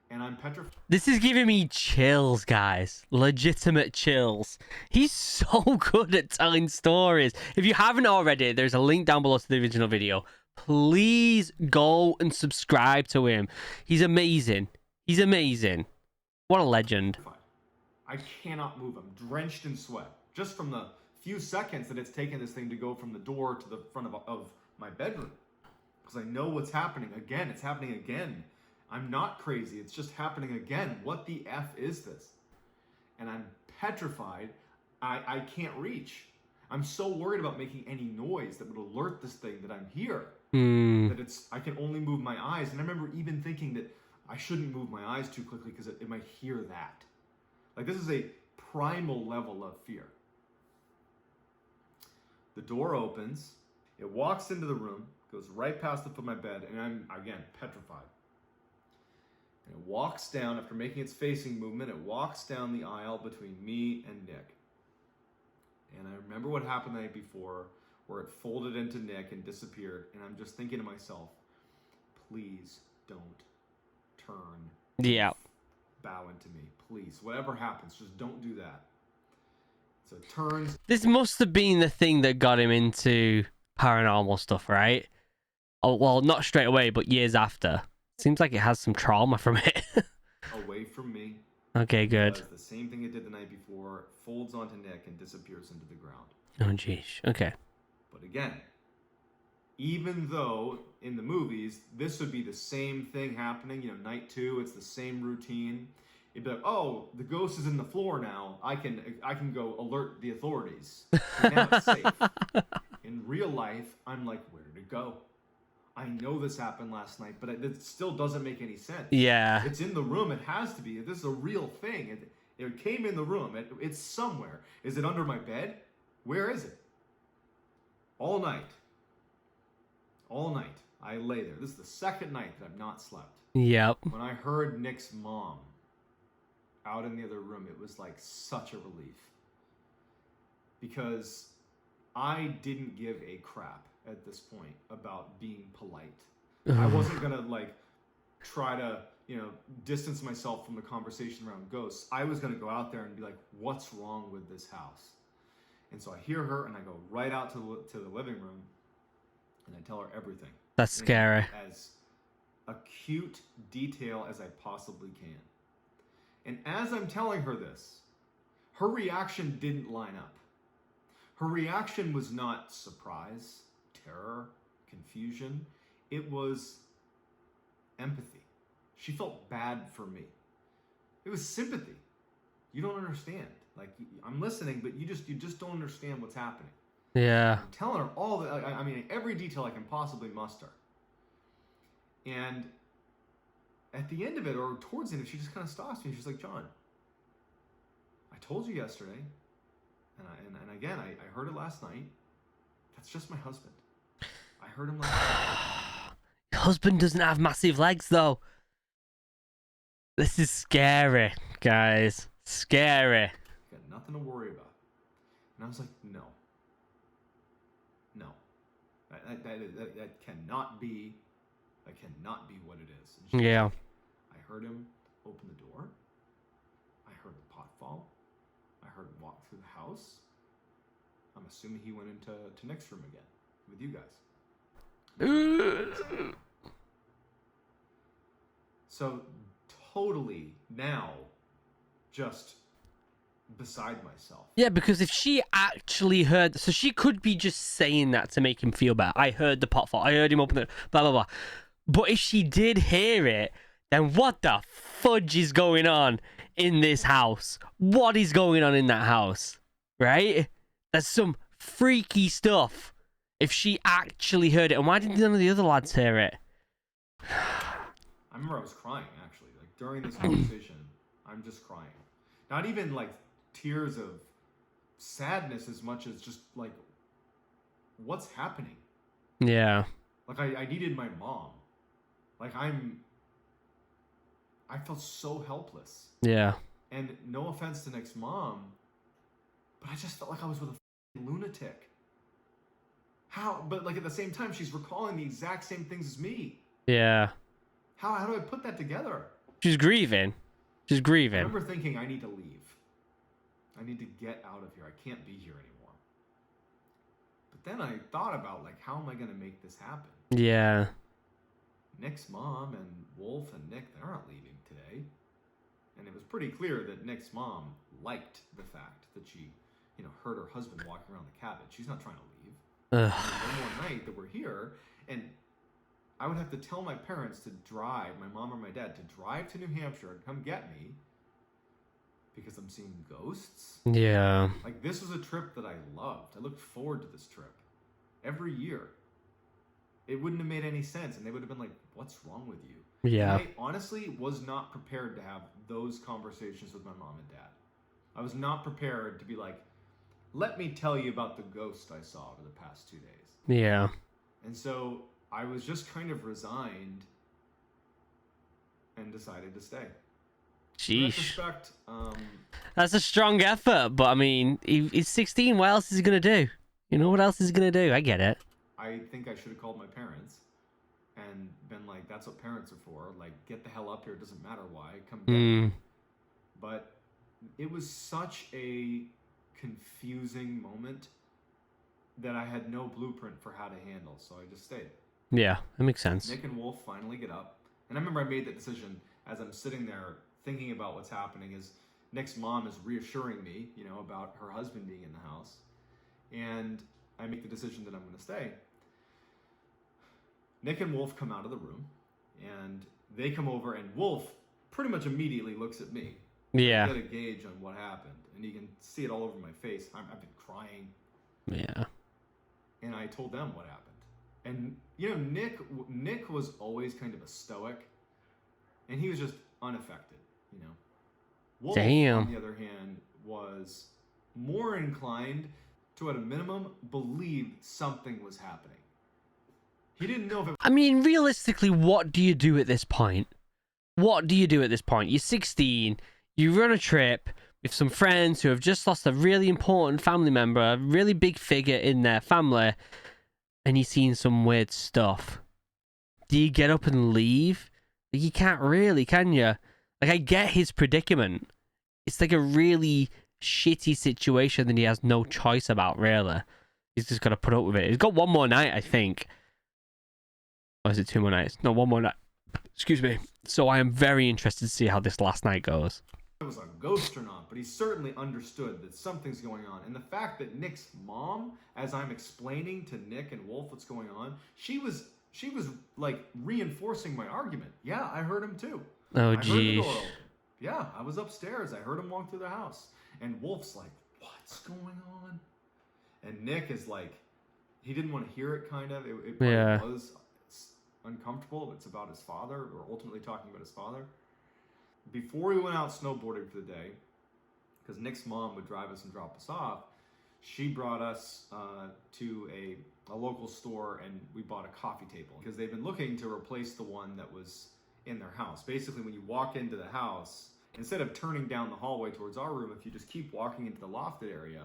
[SPEAKER 2] And I'm petrified. This
[SPEAKER 1] is giving me chills, guys. Legitimate chills. He's so good at telling stories. If you haven't already, there's a link down below to the original video. Please go and subscribe to him. He's amazing. He's amazing. What a legend.
[SPEAKER 2] I cannot move. I'm drenched in sweat. Just from the few seconds that it's taken this thing to go from the door to the front of my bedroom. Because I know what's happening again. It's happening again. I'm not crazy. It's just happening again. What the F is this? And I'm petrified. I can't reach. I'm so worried about making any noise that would alert this thing that I'm here. That I can only move my eyes. And I remember even thinking that I shouldn't move my eyes too quickly because it might hear that. Like, this is a primal level of fear. The door opens. It walks into the room, goes right past the foot of my bed, and I'm, again, petrified. And it walks down, after making its facing movement, it walks down the aisle between me and Nick. And I remember what happened the night before, where it folded into Nick and disappeared, and I'm just thinking to myself, please don't turn.
[SPEAKER 1] Yeah.
[SPEAKER 2] Bow into me, please. Whatever happens, just don't do that. So it turns.
[SPEAKER 1] This must have been the thing that got him into paranormal stuff, right? Oh, well, not straight away, but years after. Seems like it has some trauma from it.
[SPEAKER 2] Away from me.
[SPEAKER 1] Okay, good.
[SPEAKER 2] Does the same thing it did the night before, folds onto Nick and disappears into the ground.
[SPEAKER 1] Oh, jeez. Okay.
[SPEAKER 2] But again, even though in the movies, this would be the same thing happening, you know, night 2, it's the same routine. It'd be like, oh, the ghost is in the floor now. I can go alert the authorities. Now it's safe. In real life, I'm like, where did it go? I know this happened last night, but it still doesn't make any sense.
[SPEAKER 1] Yeah.
[SPEAKER 2] It's in the room. It has to be. This is a real thing. It came in the room. It's somewhere. Is it under my bed? Where is it? All night. All night. I lay there. This is the second night that I've not slept.
[SPEAKER 1] Yep.
[SPEAKER 2] When I heard Nick's mom out in the other room, it was like such a relief. Because I didn't give a crap at this point about being polite. I wasn't gonna like try to, you know, distance myself from the conversation around ghosts. I was gonna go out there and be like, what's wrong with this house? And so I hear her and I go right out to the living room and I tell her everything.
[SPEAKER 1] That's scary.
[SPEAKER 2] As acute detail as I possibly can. And as I'm telling her this, her reaction didn't line up. Her reaction was not surprise, terror, confusion. It was empathy. She felt bad for me. It was sympathy. You don't understand. Like, I'm listening, but you just don't understand what's happening.
[SPEAKER 1] Yeah.
[SPEAKER 2] I'm telling her all the, I mean, every detail I can possibly muster. And at the end of it, or towards the end, she just kind of stops me. She's like, John, I told you yesterday, and again, I heard it last night. That's just my husband. I heard him last night.
[SPEAKER 1] Your husband doesn't have massive legs, though. This is scary, guys. Scary.
[SPEAKER 2] Got nothing to worry about. And I was like, no. No. That cannot be. That cannot be what it is. And she
[SPEAKER 1] Yeah.
[SPEAKER 2] was like, I heard him open the door. I heard the pot fall. I heard him walk through the house. I'm assuming he went into Nick's room again with you guys. So totally now just beside myself.
[SPEAKER 1] Yeah, because if she actually heard, so she could be just saying that to make him feel better. I heard the pot fall. I heard him open the blah blah blah. But if she did hear it, then what the fudge is going on in this house? What is going on in that house? Right? There's some freaky stuff. If she actually heard it, and why didn't none of the other lads hear it?
[SPEAKER 2] I remember I was crying actually. Like during this conversation, I'm just crying. Not even like tears of sadness as much as just like what's happening.
[SPEAKER 1] Yeah.
[SPEAKER 2] Like I needed my mom. Like I felt so helpless.
[SPEAKER 1] Yeah.
[SPEAKER 2] And no offense to Nick's mom, but I just felt like I was with a lunatic. How? But like at the same time, she's recalling the exact same things as me.
[SPEAKER 1] Yeah.
[SPEAKER 2] How do I put that together?
[SPEAKER 1] She's grieving. She's
[SPEAKER 2] I
[SPEAKER 1] grieving.
[SPEAKER 2] remember thinking, I need to leave. I need to get out of here. I can't be here anymore. But then I thought about like, how am I going to make this happen?
[SPEAKER 1] Yeah.
[SPEAKER 2] Nick's mom and Wolf and Nick, they're not leaving today. And it was pretty clear that Nick's mom liked the fact that she, heard her husband walking around the cabin. She's not trying to leave. One more night that we're here, and I would have to tell my parents to drive, my mom or my dad, to drive to New Hampshire and come get me because I'm seeing ghosts.
[SPEAKER 1] Yeah.
[SPEAKER 2] Like, this was a trip that I loved. I looked forward to this trip every year. It wouldn't have made any sense, and they would have been like, what's wrong with you?
[SPEAKER 1] Yeah.
[SPEAKER 2] And I honestly was not prepared to have those conversations with my mom and dad. I was not prepared to be like, let me tell you about the ghost I saw over the past 2 days.
[SPEAKER 1] Yeah.
[SPEAKER 2] And so I was just kind of resigned and decided to stay. In
[SPEAKER 1] Sheesh.
[SPEAKER 2] retrospect,
[SPEAKER 1] That's a strong effort, but I mean, he's 16. What else is he gonna do? What else is he gonna do? I get it.
[SPEAKER 2] I think I should have called my parents and been like, that's what parents are for. Like, get the hell up here. It doesn't matter why. Come get me. But it was such a confusing moment that I had no blueprint for how to handle. So I just stayed.
[SPEAKER 1] Yeah, that makes sense.
[SPEAKER 2] Nick and Wolf finally get up. And I remember I made that decision as I'm sitting there thinking about what's happening, is Nick's mom is reassuring me, about her husband being in the house. And I make the decision that I'm going to stay. Nick and Wolf come out of the room, and they come over, and Wolf pretty much immediately looks at me.
[SPEAKER 1] Yeah.
[SPEAKER 2] To get a gauge on what happened, and you can see it all over my face. I've been crying.
[SPEAKER 1] Yeah.
[SPEAKER 2] And I told them what happened. And, Nick was always kind of a stoic, and he was just unaffected, Wolf,
[SPEAKER 1] Damn.
[SPEAKER 2] on the other hand, was more inclined to, at a minimum, believe something was happening. He didn't know if it...
[SPEAKER 1] I mean, realistically, what do you do at this point? What do you do at this point? You're 16, you run a trip with some friends who have just lost a really important family member, a really big figure in their family, and you're seeing some weird stuff. Do you get up and leave? You can't really, can you? Like, I get his predicament. It's like a really shitty situation that he has no choice about, really. He's just got to put up with it. He's got one more night, I think. Or is it 2 more nights? No, 1 more night. Excuse me. So I am very interested to see how this last night goes.
[SPEAKER 2] It was a ghost or not, but he certainly understood that something's going on. And the fact that Nick's mom, as I'm explaining to Nick and Wolf what's going on, she was like reinforcing my argument. Yeah, I heard him too.
[SPEAKER 1] Oh,
[SPEAKER 2] I heard the door
[SPEAKER 1] geez.
[SPEAKER 2] open. Yeah, I was upstairs. I heard him walk through the house. And Wolf's like, what's going on? And Nick is like, he didn't want to hear it, kind of. It probably was uncomfortable. It's about his father, or ultimately talking about his father. Before we went out snowboarding for the day, because Nick's mom would drive us and drop us off, she brought us to a local store, and we bought a coffee table because they've been looking to replace the one that was in their house. Basically, when you walk into the house, instead of turning down the hallway towards our room, if you just keep walking into the lofted area,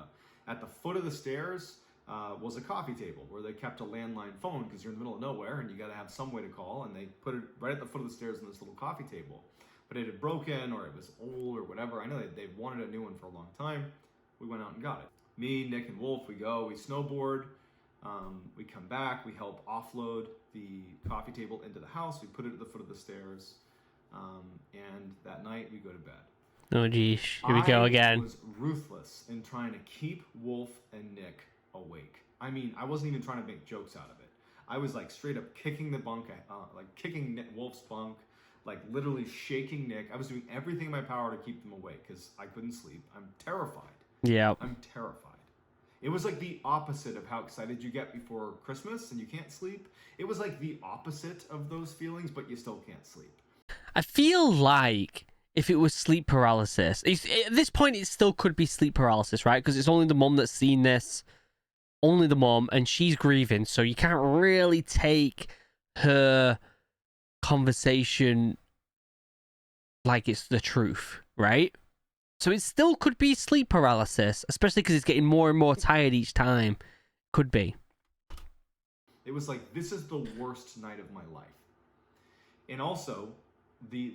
[SPEAKER 2] at the foot of the stairs was a coffee table where they kept a landline phone because you're in the middle of nowhere and you got to have some way to call, and they put it right at the foot of the stairs in this little coffee table. But it had broken, or it was old, or whatever. I know they wanted a new one for a long time. We went out and got it. Me, Nick, and Wolf, we go, we snowboard, we come back, we help offload the coffee table into the house, we put it at the foot of the stairs, and that night we go to bed.
[SPEAKER 1] Oh, geez. Here we go again.
[SPEAKER 2] I was ruthless in trying to keep Wolf and Nick awake. I mean, I wasn't even trying to make jokes out of it. I was like straight up kicking the bunk, like kicking Wolf's bunk, like literally shaking Nick. I was doing everything in my power to keep them awake because I couldn't sleep. I'm terrified.
[SPEAKER 1] Yeah.
[SPEAKER 2] I'm terrified. It was like the opposite of how excited you get before Christmas and you can't sleep. It was like the opposite of those feelings, but you still can't sleep.
[SPEAKER 1] I feel like if it was sleep paralysis, at this point it still could be sleep paralysis, right? Because it's only the mum that's seen this. Only the mum, and she's grieving, so you can't really take her conversation like it's the truth, right? So it still could be sleep paralysis, especially because it's getting more and more tired each time. Could be.
[SPEAKER 2] It was like, this is the worst night of my life. And also, the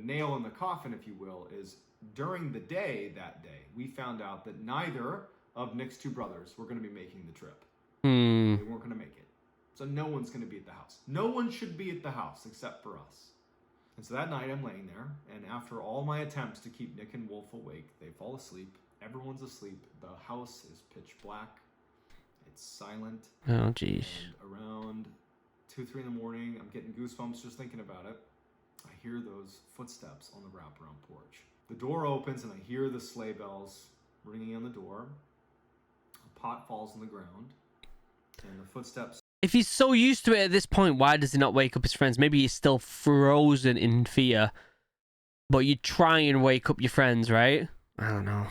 [SPEAKER 2] nail in the coffin, if you will, is during the day that day, we found out that neither of Nick's two brothers were going to be making the trip. They weren't going to make it. So no one's going to be at the house. No one should be at the house except for us. And so that night I'm laying there, and after all my attempts to keep Nick and Wolf awake, they fall asleep. Everyone's asleep. The house is pitch black. It's silent.
[SPEAKER 1] Oh, jeez.
[SPEAKER 2] And around 2, 3 in the morning, I'm getting goosebumps just thinking about it. I hear those footsteps on the wraparound porch. The door opens and I hear the sleigh bells ringing on the door. A pot falls on the ground, and the footsteps.
[SPEAKER 1] If he's so used to it at this point, why does he not wake up his friends? Maybe he's still frozen in fear. But you try and wake up your friends, right? I don't know.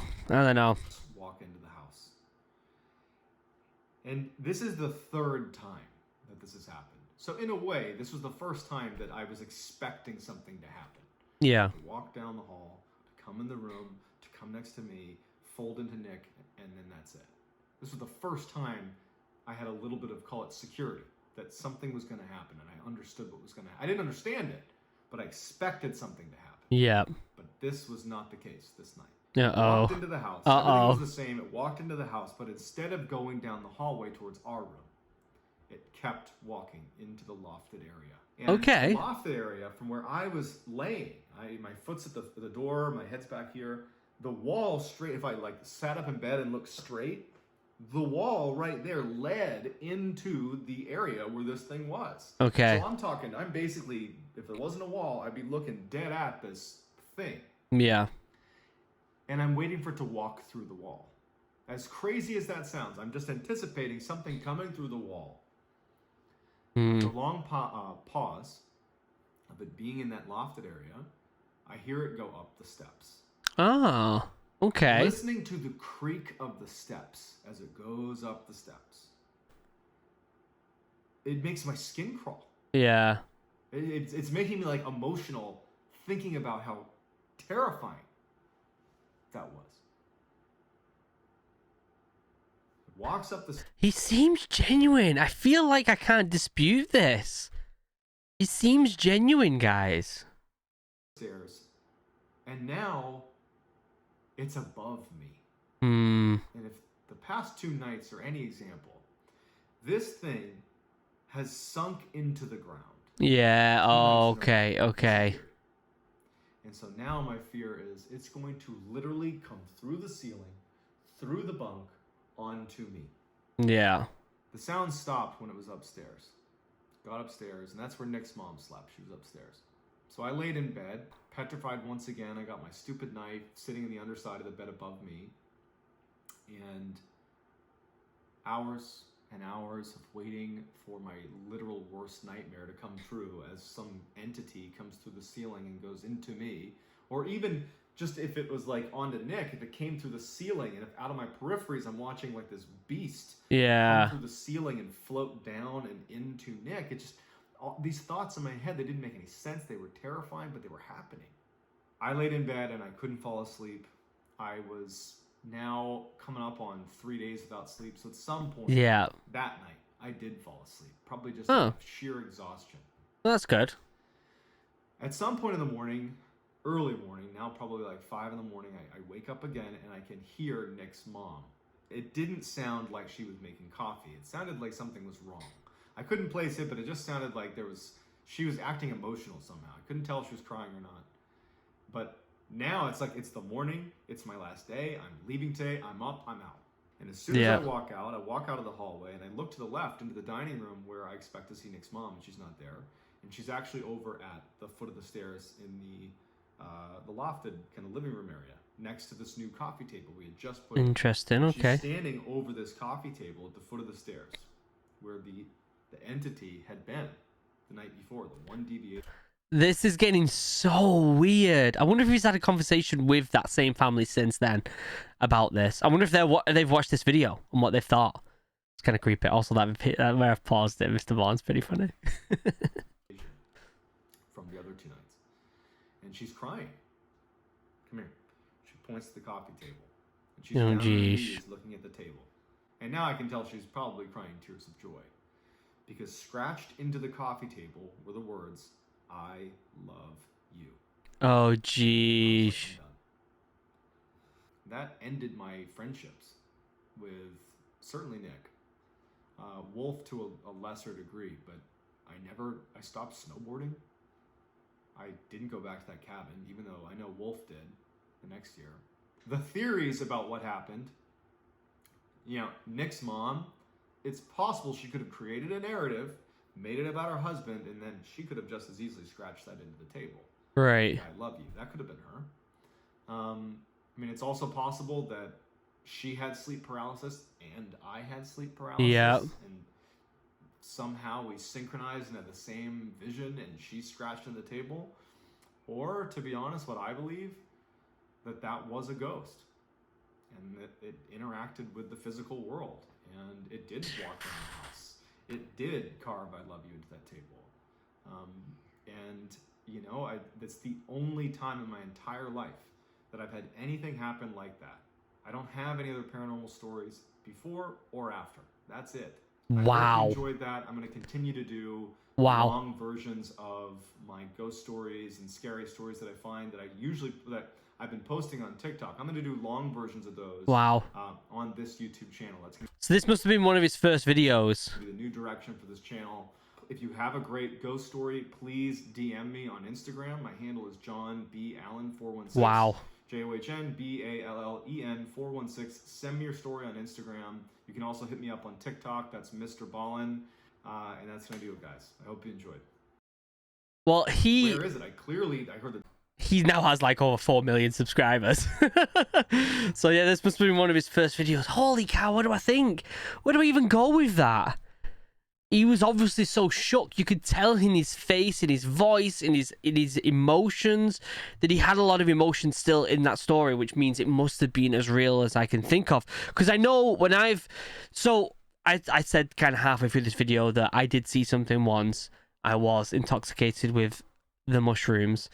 [SPEAKER 2] Walk into the house. And this is the third time that this has happened. So in a way, this was the first time that I was expecting something to happen.
[SPEAKER 1] Yeah.
[SPEAKER 2] To walk down the hall, to come in the room, to come next to me, fold into Nick, and then that's it. This was the first time I had a little bit of, call it security, that something was going to happen, and I understood what was going to happen. I didn't understand it, but I expected something to happen.
[SPEAKER 1] Yeah.
[SPEAKER 2] But this was not the case this night.
[SPEAKER 1] Uh-oh.
[SPEAKER 2] It walked into the house. Everything was the same. It walked into the house, but instead of going down the hallway towards our room, it kept walking into the lofted area. And
[SPEAKER 1] Okay.
[SPEAKER 2] the lofted area, from where I was laying, my foot's at the door, my head's back here. The wall straight, if I sat up in bed and looked straight, the wall right there led into the area where this thing was.
[SPEAKER 1] Okay.
[SPEAKER 2] So I'm basically, if there wasn't a wall, I'd be looking dead at this thing.
[SPEAKER 1] Yeah.
[SPEAKER 2] And I'm waiting for it to walk through the wall. As crazy as that sounds, I'm just anticipating something coming through the wall. After a long pause of it being in that lofted area, I hear it go up the steps.
[SPEAKER 1] Oh, okay.
[SPEAKER 2] Listening to the creak of the steps as it goes up the steps, it makes my skin crawl.
[SPEAKER 1] Yeah.
[SPEAKER 2] It's making me emotional thinking about how terrifying that was. It walks up the.
[SPEAKER 1] He seems genuine. I feel like I can't dispute this. He seems genuine, guys.
[SPEAKER 2] Stairs, and now it's above me.
[SPEAKER 1] And
[SPEAKER 2] if the past 2 nights are any example, this thing has sunk into the ground.
[SPEAKER 1] Yeah. Oh, okay.
[SPEAKER 2] And so now my fear is it's going to literally come through the ceiling, through the bunk, onto me.
[SPEAKER 1] Yeah.
[SPEAKER 2] The sound stopped when it was upstairs. Got upstairs, and that's where Nick's mom slept. She was upstairs. So I laid in bed, petrified once again. I got my stupid knife sitting in the underside of the bed above me. And hours and hours of waiting for my literal worst nightmare to come true as some entity comes through the ceiling and goes into me. Or even just if it was onto Nick, if it came through the ceiling and if out of my peripheries I'm watching this beast come through the ceiling and float down and into Nick. It just, these thoughts in my head, they didn't make any sense. They were terrifying, but they were happening. I laid in bed and I couldn't fall asleep. I was now coming up on 3 days without sleep. So at some point that night, I did fall asleep. Probably just out of sheer exhaustion.
[SPEAKER 1] Well, that's good.
[SPEAKER 2] At some point in the morning, early morning, now probably 5 in the morning, I wake up again and I can hear Nick's mom. It didn't sound like she was making coffee. It sounded like something was wrong. I couldn't place it, but it just sounded like she was acting emotional somehow. I couldn't tell if she was crying or not. But now it's the morning, it's my last day, I'm leaving today, I'm up, I'm out. And as soon as I walk out of the hallway and I look to the left into the dining room where I expect to see Nick's mom, and she's not there. And she's actually over at the foot of the stairs in the lofted kind of living room area next to this new coffee table we had just put in.
[SPEAKER 1] Interesting, okay.
[SPEAKER 2] She's standing over this coffee table at the foot of the stairs where the entity had been the night before, the one deviation.
[SPEAKER 1] This is getting so weird. I wonder if he's had a conversation with that same family since then about this. I wonder if they've watched this video and what they've thought. It's kind of creepy. Also, that where I've paused it, MrBallens, pretty funny.
[SPEAKER 2] From the other 2 nights. And she's crying. Come here. She points to the coffee table. And she's down on her knees looking at the table. And now I can tell she's probably crying tears of joy. Because scratched into the coffee table were the words, "I love you."
[SPEAKER 1] Oh, geez.
[SPEAKER 2] That ended my friendships with certainly Nick. Wolf to a lesser degree, but I stopped snowboarding. I didn't go back to that cabin, even though I know Wolf did the next year. The theories about what happened, Nick's mom, it's possible she could have created a narrative, made it about her husband, and then she could have just as easily scratched that into the table.
[SPEAKER 1] Right.
[SPEAKER 2] I love you. That could have been her. It's also possible that she had sleep paralysis and I had sleep paralysis.
[SPEAKER 1] Yeah.
[SPEAKER 2] And somehow we synchronized and had the same vision and she scratched in the table. Or, to be honest, what I believe, that was a ghost. And that it interacted with the physical world. And it did walk around the house. It did carve I love you into that table. That's the only time in my entire life that I've had anything happen like that. I don't have any other paranormal stories before or after. That's it.
[SPEAKER 1] Wow.
[SPEAKER 2] I hope you enjoyed that. I'm going to continue to do long versions of my ghost stories and scary stories that I find that I've been posting on TikTok. I'm going to do long versions of those.
[SPEAKER 1] Wow.
[SPEAKER 2] On this YouTube channel.
[SPEAKER 1] So this must have been one of his first videos.
[SPEAKER 2] The new direction for this channel. If you have a great ghost story, please DM me on Instagram. My handle is John B. Allen 416.
[SPEAKER 1] Wow.
[SPEAKER 2] JOHNBALLEN 416. Send me your story on Instagram. You can also hit me up on TikTok. That's MrBallens. And that's going to do it, guys. I hope you enjoyed.
[SPEAKER 1] Well,
[SPEAKER 2] Where is it? I heard that.
[SPEAKER 1] He now has like over 4 million subscribers. So yeah, this must have been one of his first videos. Holy cow, what do I think? Where do I even go with that? He was obviously so shook. You could tell in his face, in his voice, in his emotions, that he had a lot of emotion still in that story, which means it must have been as real as I can think of. Because I know when I said kind of halfway through this video that I did see something once. I was intoxicated with the mushrooms.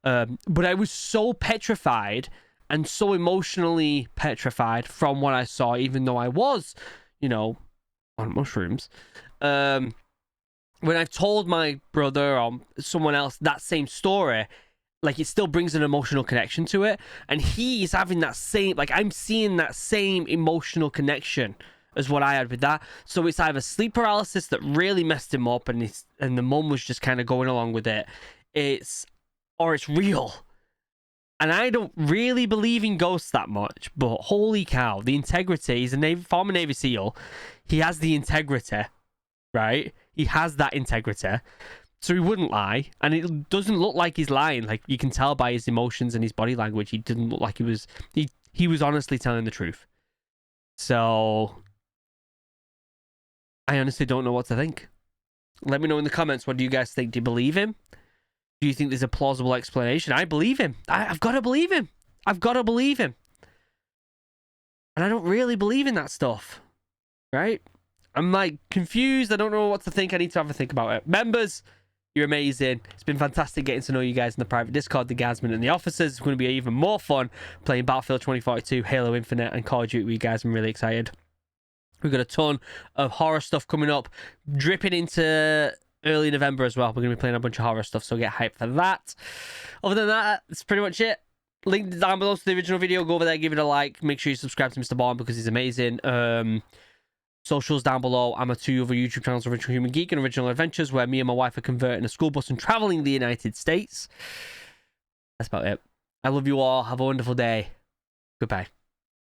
[SPEAKER 1] But I was so petrified and so emotionally petrified from what I saw, even though I was, on mushrooms. When I've told my brother or someone else that same story, like it still brings an emotional connection to it. And he's having that same, like I'm seeing that same emotional connection as what I had with that. So it's either sleep paralysis that really messed him up and the mum was just kind of going along with it. Or it's real. And I don't really believe in ghosts that much, but holy cow, the integrity. He's a former Navy SEAL. He has the integrity, right? He has that integrity. So he wouldn't lie. And it doesn't look like he's lying. Like you can tell by his emotions and his body language, he didn't look like he was honestly telling the truth. So I honestly don't know what to think. Let me know in the comments, what do you guys think? Do you believe him? Do you think there's a plausible explanation? I believe him. I've got to believe him. I've got to believe him. And I don't really believe in that stuff. Right? I'm like confused. I don't know what to think. I need to have a think about it. Members, you're amazing. It's been fantastic getting to know you guys in the private Discord, the Gasman and the officers. It's going to be even more fun playing Battlefield 2042, Halo Infinite, and Call of Duty with you guys. I'm really excited. We've got a ton of horror stuff coming up, dripping into early November as well. We're going to be playing a bunch of horror stuff, so get hyped for that. Other than that, that's pretty much it. Link down below to the original video. Go over there, give it a like. Make sure you subscribe to MrBallens because he's amazing. Socials down below. I'm at 2 other YouTube channels, OriginalHuman Geek and OriginalAdventures, where me and my wife are converting a school bus and traveling the United States. That's about it. I love you all. Have a wonderful day. Goodbye.